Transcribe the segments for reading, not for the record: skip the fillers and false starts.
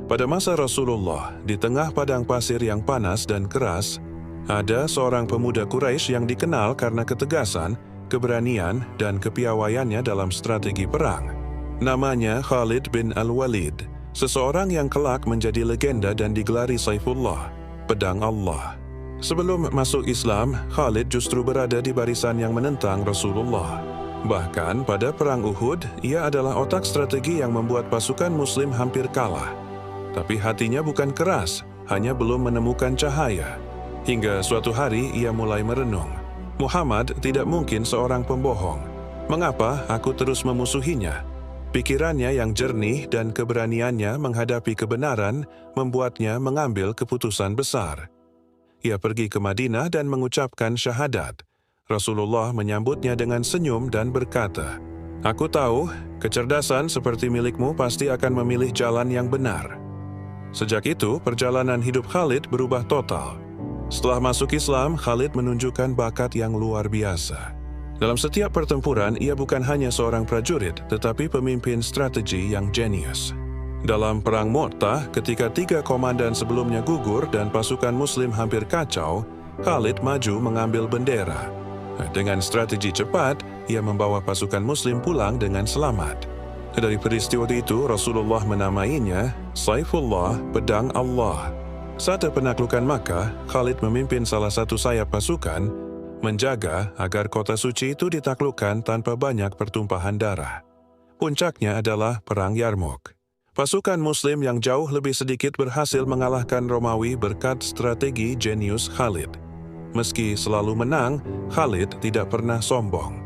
Pada masa Rasulullah, di tengah padang pasir yang panas dan keras, ada seorang pemuda Quraisy yang dikenal karena ketegasan, keberanian, dan kepiawaiannya dalam strategi perang. Namanya Khalid bin Al-Walid, seseorang yang kelak menjadi legenda dan digelari Saifullah, pedang Allah. Sebelum masuk Islam, Khalid justru berada di barisan yang menentang Rasulullah. Bahkan pada Perang Uhud, ia adalah otak strategi yang membuat pasukan Muslim hampir kalah. Tapi hatinya bukan keras, hanya belum menemukan cahaya. Hingga suatu hari ia mulai merenung. Muhammad tidak mungkin seorang pembohong. Mengapa aku terus memusuhinya? Pikirannya yang jernih dan keberaniannya menghadapi kebenaran membuatnya mengambil keputusan besar. Ia pergi ke Madinah dan mengucapkan syahadat. Rasulullah menyambutnya dengan senyum dan berkata, "Aku tahu, kecerdasan seperti milikmu pasti akan memilih jalan yang benar." Sejak itu, perjalanan hidup Khalid berubah total. Setelah masuk Islam, Khalid menunjukkan bakat yang luar biasa. Dalam setiap pertempuran, ia bukan hanya seorang prajurit, tetapi pemimpin strategi yang jenius. Dalam Perang Mu'tah, ketika 3 komandan sebelumnya gugur dan pasukan Muslim hampir kacau, Khalid maju mengambil bendera. Dengan strategi cepat, ia membawa pasukan Muslim pulang dengan selamat. Dari peristiwa itu, Rasulullah menamainya Saifullah, pedang Allah. Saat penaklukan Makkah, Khalid memimpin salah satu sayap pasukan, menjaga agar kota suci itu ditaklukkan tanpa banyak pertumpahan darah. Puncaknya adalah Perang Yarmouk. Pasukan Muslim yang jauh lebih sedikit berhasil mengalahkan Romawi berkat strategi jenius Khalid. Meski selalu menang, Khalid tidak pernah sombong.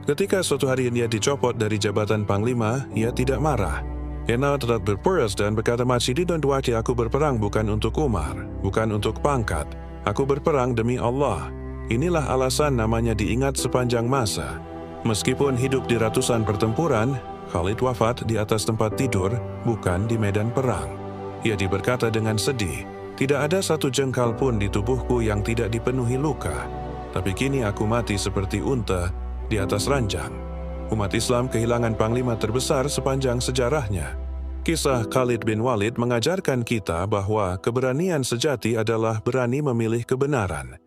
Ketika suatu hari dia dicopot dari jabatan Panglima, ia tidak marah. Ia tetap berperas dan berkata, "Masjid dan Duati, aku berperang bukan untuk Umar, bukan untuk pangkat. Aku berperang demi Allah." Inilah alasan namanya diingat sepanjang masa. Meskipun hidup di ratusan pertempuran, Khalid wafat di atas tempat tidur, bukan di medan perang. Ia berkata dengan sedih, "Tidak ada satu jengkal pun di tubuhku yang tidak dipenuhi luka. Tapi kini aku mati seperti unta di atas ranjang." Umat Islam kehilangan panglima terbesar sepanjang sejarahnya. Kisah Khalid bin Walid mengajarkan kita bahwa keberanian sejati adalah berani memilih kebenaran.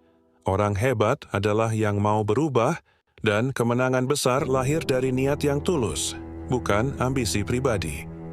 Orang hebat adalah yang mau berubah, dan kemenangan besar lahir dari niat yang tulus, bukan ambisi pribadi.